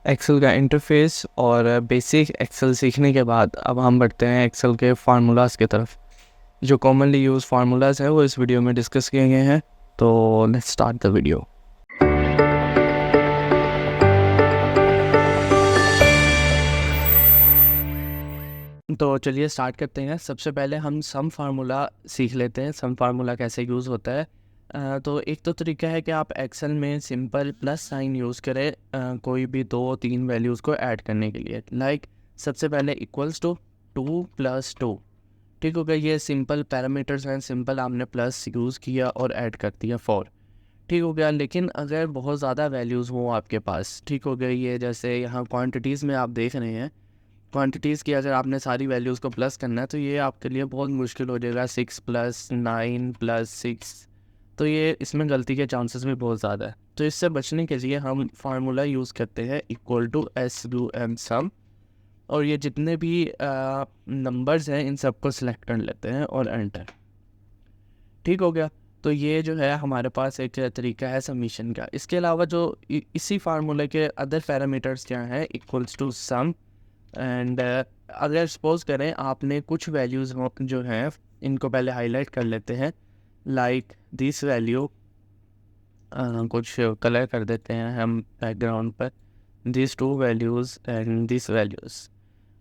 Excel का interface और basic Excel सीखने के बाद अब हम बढ़ते हैं एक्सेल के फार्मूलाज की तरफ। जो कॉमनली यूज फार्मूलाज है वो इस वीडियो में डिस्कस किए गए हैं, तो लेट्स स्टार्ट द वीडियो। तो चलिए स्टार्ट करते हैं। सबसे पहले हम सम फार्मूला सीख लेते हैं, सम फार्मूला कैसे यूज़ होता है। तो एक तो तरीका है कि आप एक्सेल में सिंपल प्लस साइन यूज़ करें कोई भी 2-3 वैल्यूज़ को ऐड करने के लिए। लाइक सबसे पहले इक्वल्स टू 2 + 2, ठीक हो गया। ये सिंपल पैरामीटर्स हैं, सिंपल आपने प्लस यूज़ किया और ऐड कर दिया 4, ठीक हो गया। लेकिन अगर बहुत ज़्यादा वैल्यूज़ हो आपके पास, ठीक हो गया, ये जैसे यहाँ क्वांटिटीज़ में आप देख रहे हैं, क्वांटिटीज़ की अगर आपने सारी वैल्यूज़ को प्लस करना है तो ये आपके लिए बहुत मुश्किल हो जाएगा। 6 + 9 + 6, तो ये इसमें गलती के चांसेस भी बहुत ज़्यादा है। तो इससे बचने के लिए हम फार्मूला यूज़ करते हैं =SUM सम, और ये जितने भी नंबर्स हैं इन सबको सिलेक्ट कर लेते हैं और एंटर, ठीक हो गया। तो ये जो है हमारे पास एक तरीका है सबमिशन का। इसके अलावा जो इसी फार्मूले के अदर पैरामीटर्स क्या हैं, =, सम एंड अगर सपोज करें आपने कुछ वैल्यूज़ जो हैं इनको पहले हाईलाइट कर लेते हैं। लाइक दिस वैल्यू, कुछ कलर कर देते हैं हम बैकग्राउंड पर, this 2 values and this values.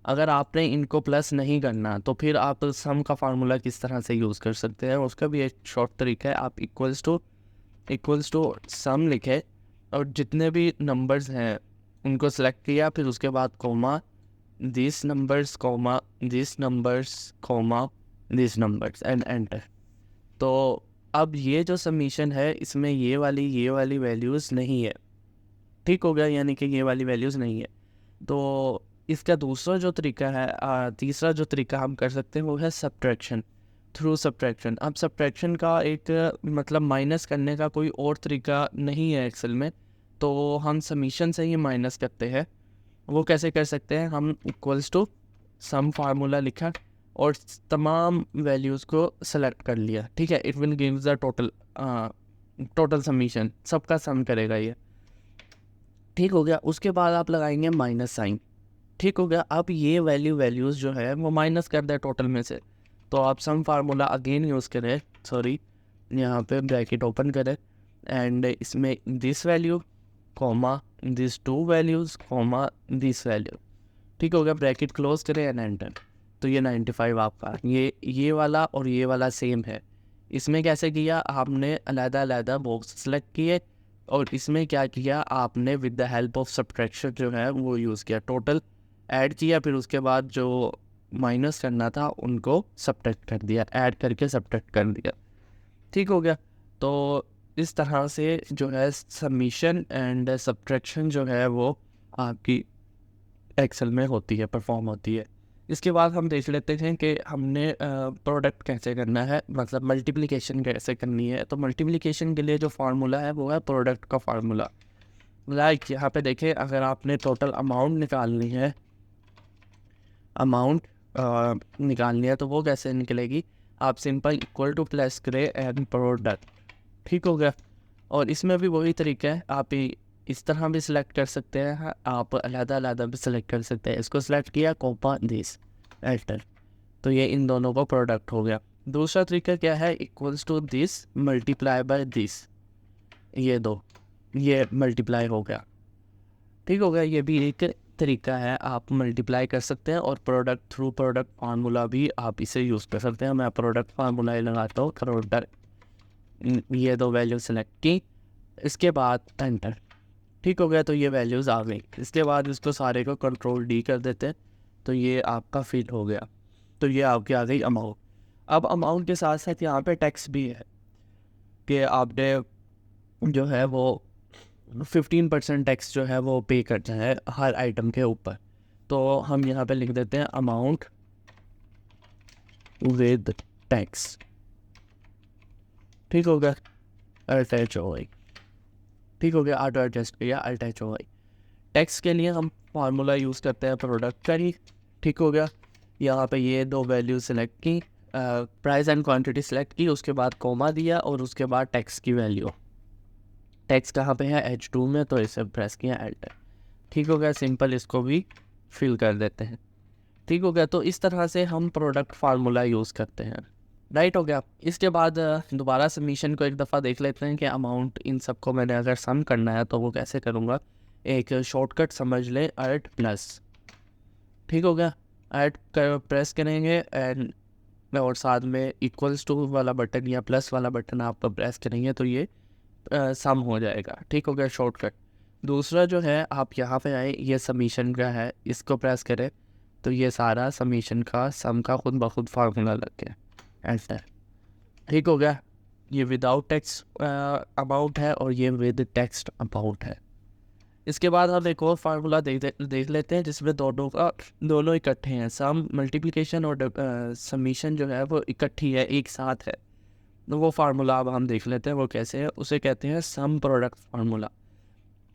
अगर आपने इनको प्लस नहीं करना तो फिर आप सम का फार्मूला किस तरह से यूज़ कर सकते हैं, उसका भी एक शॉर्ट तरीका है। आप इक्वल्स टू सम लिखे और जितने भी नंबर्स हैं उनको सेलेक्ट किया, फिर उसके बाद comma, this numbers comma, this numbers comma, this numbers and enter. तो अब ये जो सबमिशन है इसमें ये वाली वैल्यूज़ नहीं है, ठीक हो गया, यानी कि ये वाली वैल्यूज़ नहीं है। तो इसका दूसरा जो तरीका है, तीसरा जो तरीका हम कर सकते हैं वो है सब्ट्रैक्शन, थ्रू सब्ट्रैक्शन। अब सब्ट्रैक्शन का एक मतलब माइनस करने का कोई और तरीका नहीं है एक्सेल में, तो हम सबमिशन से ही माइनस करते हैं। वो कैसे कर सकते हैं, हम =, सम फार्मूला लिखा और तमाम वैल्यूज़ को सेलेक्ट कर लिया, ठीक है। It will give the total submission, सबका सम करेगा ये, ठीक हो गया। उसके बाद आप लगाएंगे माइनस साइन, ठीक हो गया। अब ये वैल्यूज़ जो है वो माइनस कर दे टोटल में से, तो आप सम फार्मूला अगेन यूज़ करें, सॉरी, यहाँ पे ब्रैकेट ओपन करें एंड इसमें this value comma this 2 values comma this value, ठीक हो गया। ब्रैकेट क्लोज करें एंड एंटर। तो ये 95 आपका, ये वाला और ये वाला सेम है। इसमें कैसे किया, आपने अलग-अलग बॉक्स सेलेक्ट किए और इसमें क्या किया आपने, with the help of subtraction जो है वो यूज़ किया, टोटल ऐड किया, फिर उसके बाद जो माइनस करना था उनको सब्ट्रैक्ट कर दिया, ऐड करके सब्ट्रैक्ट कर दिया, ठीक हो गया। तो इस तरह से जो है सबमिशन एंड सब्ट्रैक्शन जो है वो आपकी एक्सेल में होती है, परफॉर्म होती है। इसके बाद हम देख लेते हैं कि हमने प्रोडक्ट कैसे करना है, मतलब मल्टीप्लिकेशन कैसे करनी है। तो मल्टीप्लिकेशन के लिए जो फार्मूला है वो है प्रोडक्ट का फार्मूला। लाइक यहाँ पे देखें, अगर आपने टोटल अमाउंट निकालनी है, निकालनी है तो वो कैसे निकलेगी, आप सिंपल =, प्लस करें एंड प्रोडक्ट, ठीक हो गया। और इसमें भी वही तरीका है, आप इस तरह भी सिलेक्ट कर सकते हैं, आप अलग-अलग भी सिलेक्ट कर सकते हैं। इसको सिलेक्ट किया, कॉमा दिस, एंटर, तो ये इन दोनों का प्रोडक्ट हो गया। दूसरा तरीका क्या है, =, दिस मल्टीप्लाई बाय दिस, ये मल्टीप्लाई हो गया, ठीक हो गया। ये भी एक तरीका है, आप मल्टीप्लाई कर सकते हैं। और प्रोडक्ट, थ्रू प्रोडक्ट फार्मूला भी आप इसे यूज़ कर सकते हैं। मैं प्रोडक्ट फार्मूला ही लगाता हूँ, प्रोडक्ट, ये 2 वैल्यू सेलेक्ट की, इसके बाद एंटर, ठीक हो गया। तो ये वैल्यूज़ आ गई। इसके बाद इसको सारे को Ctrl+D कर देते हैं, तो ये आपका फिल हो गया। तो ये आपकी आ गई अमाउंट। अब अमाउंट के साथ साथ यहाँ पे टैक्स भी है कि आपने जो है वो 15% टैक्स जो है वो पे करना है हर आइटम के ऊपर। तो हम यहाँ पे लिख देते हैं अमाउंट विद टैक्स, ठीक हो गया, अटैच हो गई, ठीक हो गया, ऑटो एडजस्ट किया, अटैच हो गई। टैक्स के लिए हम फार्मूला यूज़ करते हैं प्रोडक्ट का ही, ठीक हो गया। यहाँ पे ये 2 वैल्यू सेलेक्ट की, प्राइस एंड क्वांटिटी सेलेक्ट की, उसके बाद कोमा दिया और उसके बाद टैक्स की वैल्यू, टैक्स कहाँ पे है, H2 में, तो इसे प्रेस किया एंटर। ठीक हो गया, सिंपल इसको भी फिल कर देते हैं। ठीक हो गया, तो इस तरह से हम प्रोडक्ट फार्मूला यूज़ करते हैं। राइट हो गया। इसके बाद दोबारा सबमिशन को एक दफ़ा देख लेते हैं कि अमाउंट इन सबको मैंने अगर सम करना है तो वो कैसे करूँगा। एक शॉर्टकट समझ लें, ऐड प्लस। ठीक हो गया, ऐड कर प्रेस करेंगे एंड और साथ में इक्वल्स टू वाला बटन या प्लस वाला बटन आप प्रेस करेंगे तो ये सम हो जाएगा। ठीक हो गया, शॉर्टकट। दूसरा जो है, आप यहाँ पे आए, ये सबमिशन का है, इसको प्रेस करें तो ये सारा सबमिशन का सम का खुद ब खुद फार्मूला लग गया, ऐसा। ठीक हो गया, ये विदाउट टेक्स्ट अमाउंट है और ये विद टेक्स्ट अमाउंट है। इसके बाद हम एक और फार्मूला देख लेते हैं जिसमें दोनों इकट्ठे हैं। सम मल्टीप्लिकेशन और सबमिशन जो है वो इकट्ठी है, एक साथ है। तो वो फार्मूला अब हम देख लेते हैं वो कैसे है। उसे कहते हैं some product formula.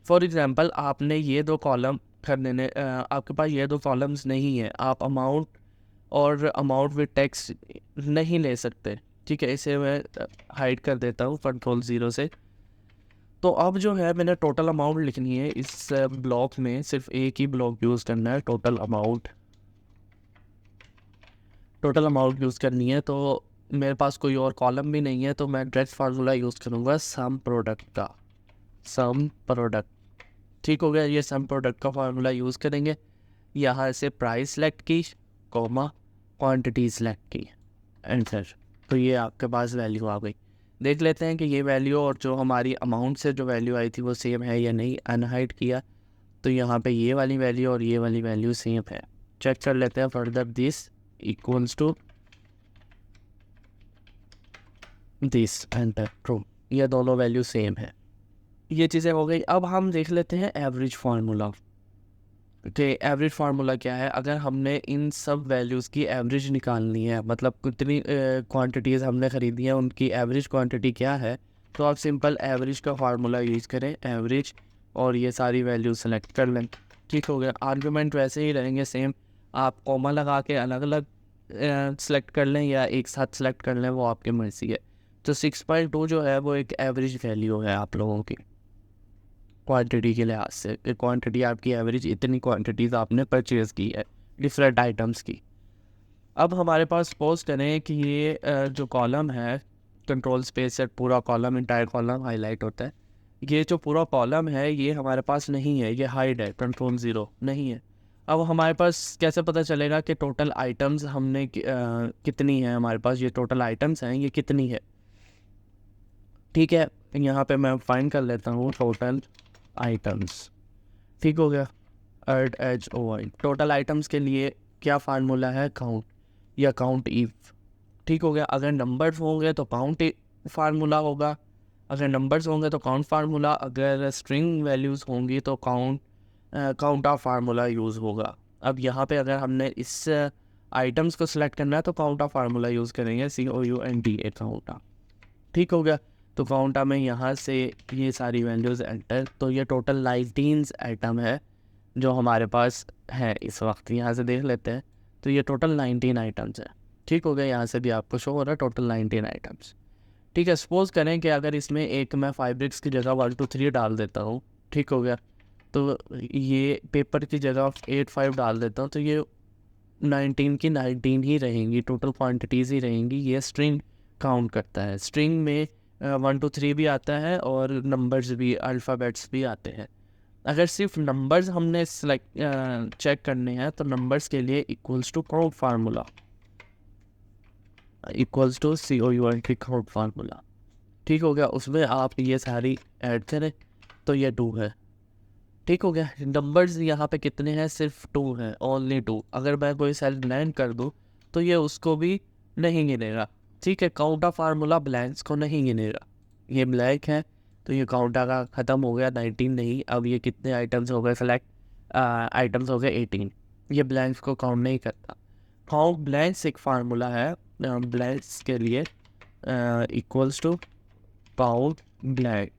For example, आपने ये दो कॉलम खरीदने, आपके पास ये दो कॉलम्स नहीं है, आप अमाउंट और अमाउंट विद टेक्स्ट नहीं ले सकते। ठीक है, इसे मैं हाइड कर देता हूँ कंट्रोल 0 से। तो अब जो है, मैंने टोटल अमाउंट लिखनी है इस ब्लॉक में, सिर्फ एक ही ब्लॉक यूज़ करना है, टोटल अमाउंट यूज़ करनी है। तो मेरे पास कोई और कॉलम भी नहीं है, तो मैं डायरेक्ट फार्मूला यूज़ करूँगा सम प्रोडक्ट का, सम प्रोडक्ट। ठीक हो गया, ये सम प्रोडक्ट का फार्मूला यूज़ करेंगे। यहाँ से प्राइस सेलेक्ट की, कॉमा, क्वांटिटी सेलेक्ट की, एंटर। तो ये आपके पास वैल्यू आ गई। देख लेते हैं कि ये वैल्यू और जो हमारी अमाउंट से जो वैल्यू आई थी वो सेम है या नहीं। अनहाइड किया तो यहाँ पे ये वाली वैल्यू और ये वाली वैल्यू सेम है। चेक कर लेते हैं further, this equals to this, enter, true. ये दोनों वैल्यू सेम है। ये चीज़ें हो गई। अब हम देख लेते हैं एवरेज फार्मूला। कि एवरेज फार्मूला क्या है। अगर हमने इन सब वैल्यूज़ की एवरेज निकालनी है, मतलब कितनी क्वांटिटीज़ हमने ख़रीदी हैं उनकी एवरेज क्वांटिटी क्या है, तो आप सिंपल एवरेज का फार्मूला यूज़ करें, एवरेज, और ये सारी वैल्यू सेलेक्ट कर लें। ठीक हो गया। आर्गुमेंट वैसे ही रहेंगे सेम, आप कॉमा लगा के अलग अलग सेलेक्ट कर लें या एक साथ सेलेक्ट कर लें, वो आपकी मर्ज़ी है। तो 6.2 जो है वो एक एवरेज वैल्यू है आप लोगों की क्वांटिटी के लिहाज से। क्वांटिटी आपकी एवरेज, इतनी क्वांटिटीज़ आपने परचेज़ की है डिफरेंट आइटम्स की। अब हमारे पास सपोज करें कि ये जो कॉलम है, कंट्रोल स्पेस से पूरा कॉलम, इंटायर कॉलम हाईलाइट होता है। ये जो पूरा कॉलम है ये हमारे पास नहीं है, ये हाइड है, कंट्रोल 0 नहीं है। अब हमारे पास कैसे पता चलेगा कि टोटल आइटम्स हमने कितनी है, हमारे पास ये टोटल आइटम्स हैं ये कितनी है। ठीक है, यहाँ पे मैं फाइंड कर लेता हूँ टोटल आइटम्स। ठीक हो गया, ऐड एच ओ आई। टोटल आइटम्स के लिए क्या फार्मूला है, काउंट या काउंट इफ। ठीक हो गया। अगर नंबर्स होंगे तो काउंट फार्मूला होगा, अगर नंबर्स होंगे तो काउंट फार्मूला, अगर स्ट्रिंग वैल्यूज़ होंगी तो काउंट ऑफ फार्मूला यूज़ होगा। अब यहाँ पे अगर हमने इस आइटम्स को सिलेक्ट करना है तो काउंट ऑफ फार्मूला यूज़ करेंगे, COUNT, काउंटा। ठीक हो गया। तो काउंटा में यहाँ से ये सारी वैल्यूज़ एंटर, तो ये टोटल 19 आइटम है जो हमारे पास है इस वक्त। यहाँ से देख लेते हैं तो ये टोटल 19 आइटम्स है। ठीक हो गया, यहाँ से भी आपको शो हो रहा है टोटल 19 आइटम्स। ठीक है, सपोज़ करें कि अगर इसमें एक मैं फैब्रिक्स की जगह 1 2 3 डाल देता हूँ। ठीक हो गया, तो ये पेपर की जगह 8 5 डाल देता हूँ, तो ये 19 की 19 ही रहेंगी, टोटल क्वान्टिटीज़ ही रहेंगी। ये स्ट्रिंग काउंट करता है। स्ट्रिंग में 1 2 3 भी आता है और नंबर्स भी, अल्फ़ाबेट्स भी आते हैं। अगर सिर्फ नंबर्स हमने चेक करने हैं तो नंबर्स के लिए equals to count formula, equals to COUNT count formula. ठीक हो गया, उसमें आप ये सारी ऐड करें तो ये 2 है। ठीक हो गया। नंबर्स यहाँ पे कितने हैं, सिर्फ 2 हैं, ओनली 2। अगर मैं कोई सेल ब्लैंक कर दूँ तो ये उसको भी नहीं गिनेगा। ठीक है, काउंटा फार्मूला ब्लैंक्स को नहीं गिनेगा। ये ब्लैंक है तो ये काउंटा का ख़त्म हो गया, 19 नहीं। अब ये कितने आइटम्स हो गए, सेलेक्ट आइटम्स हो गए 18। ये ब्लैंक्स को काउंट नहीं करता। काउंट ब्लैंक्स एक फार्मूला है ब्लैंक्स के लिए, equals to count blank.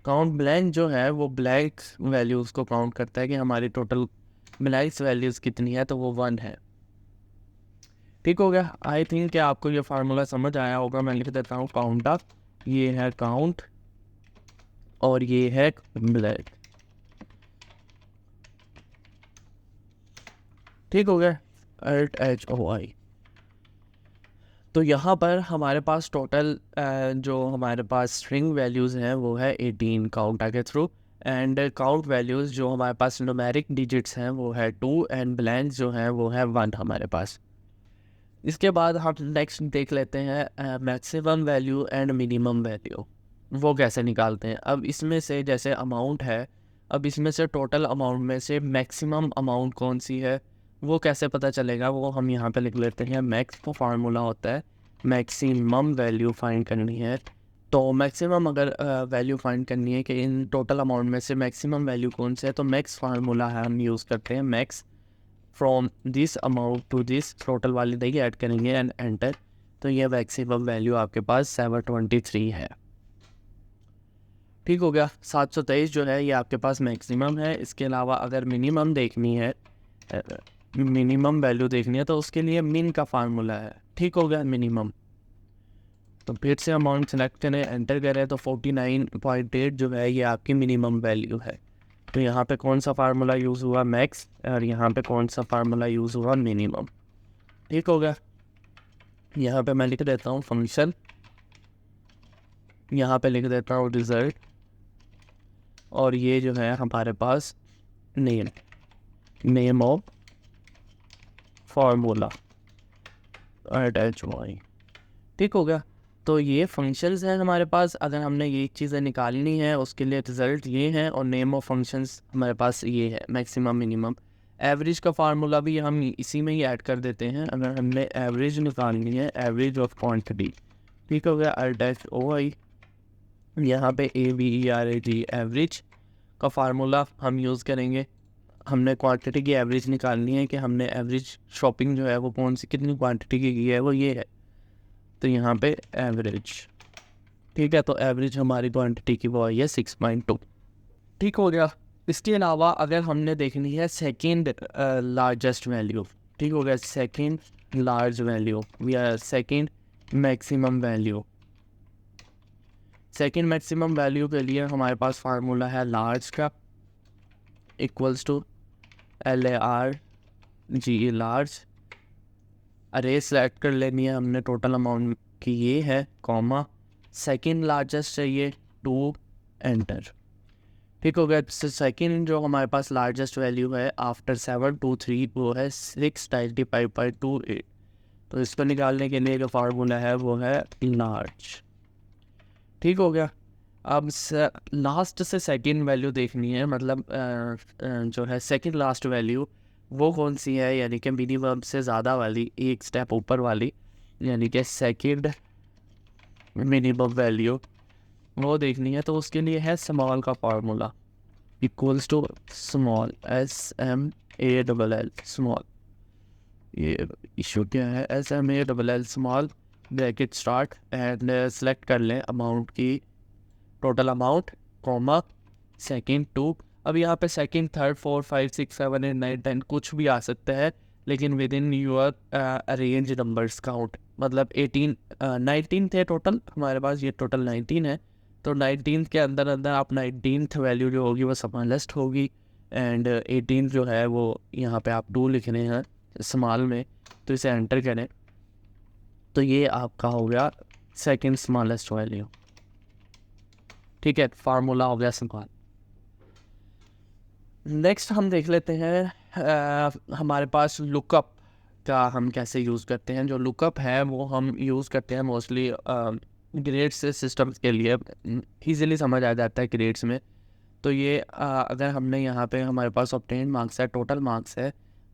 Count blank जो है वो ब्लैंक वैल्यूज़ को काउंट करता है कि हमारी टोटल ब्लैंक्स वैल्यूज़ कितनी है, तो वो 1 है। ठीक हो गया। आई थिंक कि आपको ये फार्मूला समझ आया होगा। मैं लिख देता हूँ काउंट ऑफ, ये है काउंट और ये है ब्लैंक। ठीक हो गया, HOI। तो यहाँ पर हमारे पास टोटल जो हमारे पास स्ट्रिंग वैल्यूज़ हैं वो है 18 काउंटा के थ्रू, एंड काउंट वैल्यूज़ जो हमारे पास न्यूमेरिक डिजिट्स हैं वो है 2, एंड ब्लैंक्स जो हैं वो है 1 हमारे पास। इसके बाद हम नेक्स्ट देख लेते हैं maximum value and minimum value, वो कैसे निकालते हैं। अब इसमें से जैसे अमाउंट है, अब इसमें से टोटल अमाउंट में से मैक्सिमम अमाउंट कौन सी है वो कैसे पता चलेगा, वो हम यहाँ पे लिख लेते हैं। मैक्स का फार्मूला होता है मैक्सिमम वैल्यू फाइंड करनी है, तो मैक्सिमम अगर वैल्यू फाइंड करनी है कि इन टोटल अमाउंट में से मैक्सिमम वैल्यू कौन सा है, तो मैक्स फार्मूला है हम यूज़ करते हैं। Max from this amount to this, total वाली नहीं ऐड करेंगे एंड एंटर, तो ये मैक्सिमम वैल्यू आपके पास 723 है। ठीक हो गया, 723 जो है ये आपके पास मैक्सिमम है। इसके अलावा अगर मिनिमम देखनी है, मिनिमम वैल्यू देखनी है, तो उसके लिए मिन का फार्मूला है। ठीक हो गया मिनिमम, तो फिर से अमाउंट सेलेक्ट करें, एंटर करें, तो 49.8 जो है ये आपकी मिनिमम वैल्यू है। तो यहाँ पे कौन सा फार्मूला यूज़ हुआ, मैक्स, और यहाँ पे कौन सा फार्मूला यूज़ हुआ, मिनिमम। ठीक हो गया, यहाँ पे मैं लिख देता हूँ फंक्शन, यहाँ पे लिख देता हूँ रिजल्ट, और ये जो है हमारे पास नेम ऑफ फार्मूला HOI। ठीक हो गया, तो ये फंक्शंस हैं हमारे पास। अगर हमने ये चीज़ें निकालनी है उसके लिए रिज़ल्ट ये हैं, और नेम ऑफ फंक्शंस हमारे पास ये है मैक्सिमम मिनिमम। एवरेज का फार्मूला भी हम इसी में ही ऐड कर देते हैं। अगर हमने एवरेज निकालनी है, एवरेज ऑफ क्वांटिटी, ठीक हो गया, HOI। यहाँ पे AVERAG एवरेज का फार्मूला हम यूज़ करेंगे। हमने क्वांटिटी की एवरेज निकालनी है कि हमने एवरेज शॉपिंग जो है वो कौन सी कितनी क्वांटिटी की है, वो ये है। तो यहाँ पे एवरेज, ठीक है, तो एवरेज हमारी क्वांटिटी की वो आई है 6.2। ठीक हो गया, इसके अलावा अगर हमने देखनी है सेकंड लार्जेस्ट वैल्यू, ठीक हो गया, सेकंड लार्ज वैल्यू या second maximum value. Second maximum value के लिए हमारे पास फार्मूला है लार्ज का, इक्वल्स टू LARGE, लार्ज। अरे सेलेक्ट कर लेनी है हमने, टोटल अमाउंट की ये है, कॉमा, सेकंड लार्जेस्ट चाहिए 2, एंटर। ठीक हो गया, सेकंड जो हमारे पास लार्जेस्ट वैल्यू है आफ्टर 723 वो है 695.28। तो इसको निकालने के लिए जो फार्मूला है वो है लार्ज। ठीक हो गया, अब लास्ट से सेकंड वैल्यू देखनी है, मतलब जो है सेकंड लास्ट वैल्यू वो कौन सी है, यानी कि मिनिमम से ज़्यादा वाली, एक स्टेप ऊपर वाली, यानी कि सेकंड मिनिमम वैल्यू वो देखनी है। तो उसके लिए है स्मॉल का formula, equals to small, SMALL small. ये इशू क्या है, SMALL small, bracket start, and select कर लें अमाउंट की, टोटल अमाउंट, कॉमा, सेकंड 2। अब यहाँ पे सेकंड, थर्ड, 4, 5, 6, 7, 8, 9, 10 कुछ भी आ सकता है, लेकिन within your a range numbers count, मतलब 19 थे टोटल हमारे पास, ये टोटल 19 है। तो 19 के अंदर अंदर आप 19th वैल्यू जो होगी वो स्मॉलेस्ट होगी, एंड 18 जो है वो यहाँ पे आप 2 लिख रहे हैं स्मॉल में, तो इसे एंटर करें, तो ये आपका हो गया सेकंड स्मॉलेस्ट वैल्यू। ठीक है, फार्मूला हो गया स्मॉल। नेक्स्ट हम देख लेते हैं हमारे पास लुकअप का हम कैसे यूज़ करते हैं। जो लुकअप है वो हम यूज़ करते हैं मोस्टली ग्रेड्स सिस्टम्स के लिए, ईज़िली समझ आ जाता है ग्रेड्स में। तो ये अगर हमने यहाँ पे हमारे पास ऑब्टेन मार्क्स है, टोटल मार्क्स है,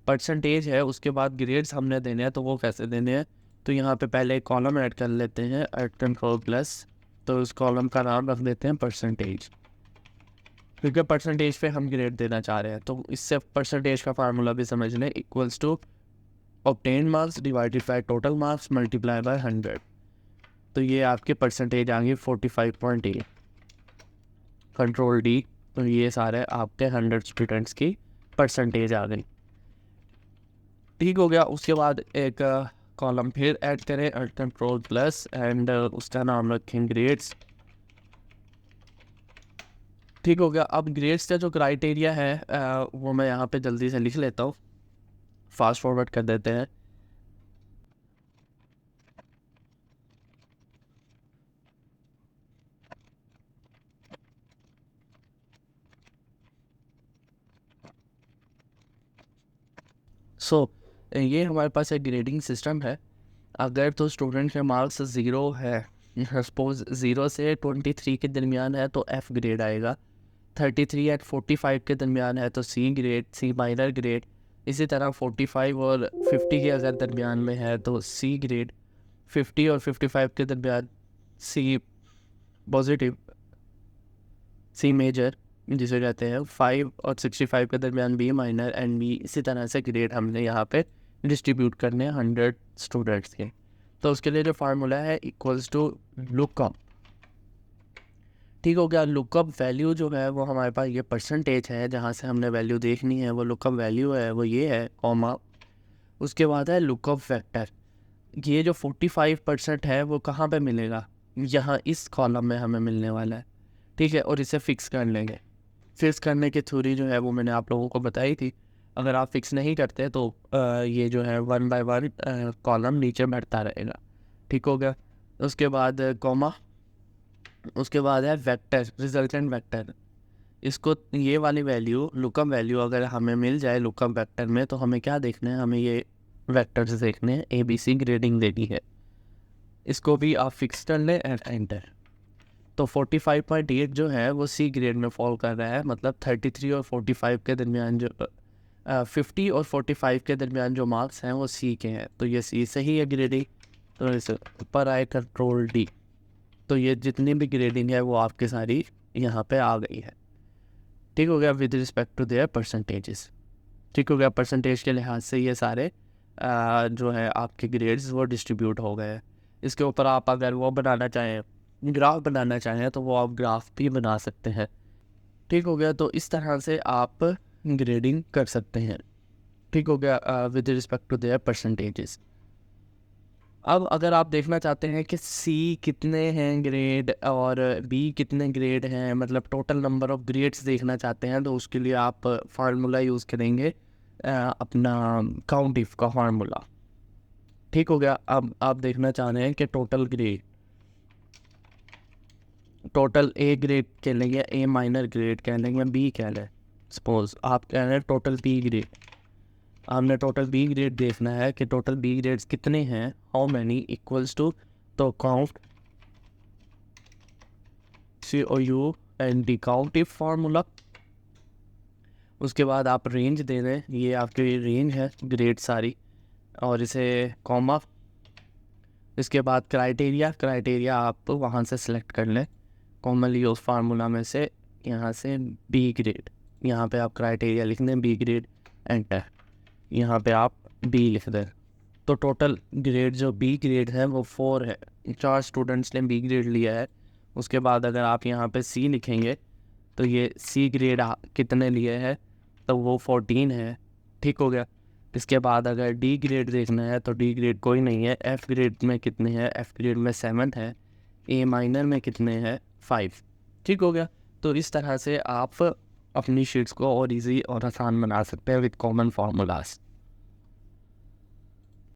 परसेंटेज है, उसके बाद ग्रेड्स हमने देने हैं, तो वो कैसे देने हैं। तो यहाँ पे पहले एक कॉलम ऐड कर लेते हैं, @4+, तो उस कॉलम का नाम रख देते हैं परसेंटेज, क्योंकि परसेंटेज पे हम ग्रेड देना चाह रहे हैं। तो इससे परसेंटेज का फार्मूला भी समझ लें, equals to obtain marks divided by total marks multiply by 100। तो ये आपके परसेंटेज आ गई 45.8, कंट्रोल D, तो ये सारे आपके 100 स्टूडेंट्स की परसेंटेज आ गई। ठीक हो गया, उसके बाद एक कॉलम फिर ऐड करें, @+, एंड उसका नाम रखें ग्रेड्स। ठीक हो गया, अब ग्रेड्स का जो क्राइटेरिया है वो मैं यहाँ पे जल्दी से लिख लेता हूँ। फास्ट फॉरवर्ड कर देते हैं। ये हमारे पास एक ग्रेडिंग सिस्टम है। अगर तो स्टूडेंट के मार्क्स 0 है, सपोज 0 से 23 के दरमियान है तो F ग्रेड आएगा, 33 एंड 45 के दरमियान है तो C grade, C minor grade. इसी तरह 45 और 50 के अगर दरमियान में है तो C ग्रेड, 50 और 55 के दरमियान C पॉजिटिव, C मेजर जिसे कहते हैं, 5 और 65 के दरमियान B माइनर एंड B। इसी तरह से ग्रेड हमने यहाँ पे डिस्ट्रीब्यूट करने हैं 100 स्टूडेंट्स के। तो उसके लिए जो फार्मूला है इक्वल्स टू लुकअप। ठीक हो गया। लुकअप वैल्यू जो है वो हमारे पास ये परसेंटेज है, जहाँ से हमने वैल्यू देखनी है वो लुकअप वैल्यू है, वो ये है कॉमा। उसके बाद है लुकअप वेक्टर। ये जो 45% है वो कहाँ पे मिलेगा, यहाँ इस कॉलम में हमें मिलने वाला है। ठीक है, और इसे फिक्स कर लेंगे। फिक्स करने की थ्योरी जो है वो मैंने आप लोगों को बताई थी। अगर आप फिक्स नहीं करते तो ये जो है 1 बाय 1 कॉलम नीचे बढ़ता रहेगा। ठीक हो गया। उसके बाद कॉमा, उसके बाद है वेक्टर, रिजल्टेंट वेक्टर। इसको ये वाली वैल्यू लुकअप वैल्यू अगर हमें मिल जाए लुकअप वेक्टर में तो हमें क्या देखना है, हमें ये वेक्टर्स देखने हैं, ABC ग्रेडिंग देनी है। इसको भी आप फिक्स कर लें एंड एंटर। तो 45.8 जो है वो C ग्रेड में फॉल कर रहा है, मतलब 33 और 45 के दरमियान जो 50 और 45 के दरमियान जो मार्क्स हैं वो C के हैं, तो ये C सही है ग्रेडिंग। तो इस ऊपर आए कंट्रोल D, तो ये जितनी भी ग्रेडिंग है वो आपकी सारी यहाँ पे आ गई है। ठीक हो गया, with respect to their percentages. ठीक हो गया, परसेंटेज के लिहाज से ये सारे जो है आपके ग्रेड्स वो डिस्ट्रीब्यूट हो गए हैं। इसके ऊपर आप अगर वो बनाना चाहें, ग्राफ बनाना चाहें, तो वो आप ग्राफ भी बना सकते हैं। ठीक हो गया, तो इस तरह से आप ग्रेडिंग कर सकते हैं। ठीक हो गया, with respect to their percentages. अब अगर आप देखना चाहते हैं कि C कितने हैं ग्रेड और B कितने ग्रेड हैं, मतलब टोटल नंबर ऑफ ग्रेड्स देखना चाहते हैं, तो उसके लिए आप फार्मूला यूज़ करेंगे अपना काउंट इफ का फार्मूला। ठीक हो गया। अब आप देखना चाह रहे हैं कि total grade, total A grade कह लेंगे, A माइनर ग्रेड कह लेंगे, B कह लें। सपोज आप कह रहे हैं टोटल B ग्रेड, हमने टोटल B ग्रेड देखना है कि टोटल B ग्रेड्स कितने हैं, हाउ मैनी इक्वल्स टू, तो count COU and D count if formula. उसके बाद आप रेंज दे दें, ये आपकी रेंज है ग्रेड सारी, और इसे कॉमा। इसके बाद क्राइटेरिया, क्राइटेरिया आप वहाँ से सिलेक्ट कर लें कॉमनली उस फार्मूला में से, यहाँ से B ग्रेड, यहाँ पे आप क्राइटेरिया लिख दें B ग्रेड, एंटर। यहाँ पे आप B लिख दें। तो टोटल ग्रेड जो B ग्रेड है वो 4 है, 4 स्टूडेंट्स ने B ग्रेड लिया है। उसके बाद अगर आप यहाँ पे C लिखेंगे तो ये C ग्रेड कितने लिए है, तो वो 14 है। ठीक हो गया। इसके बाद अगर D ग्रेड देखना है तो D ग्रेड कोई नहीं है। F ग्रेड में कितने हैं, F ग्रेड में 7 है। A माइनर में कितने हैं, 5। ठीक हो गया। तो इस तरह से आप अपनी शीट्स को और इजी और आसान बना सकते हैं विद कॉमन फार्मूलाज।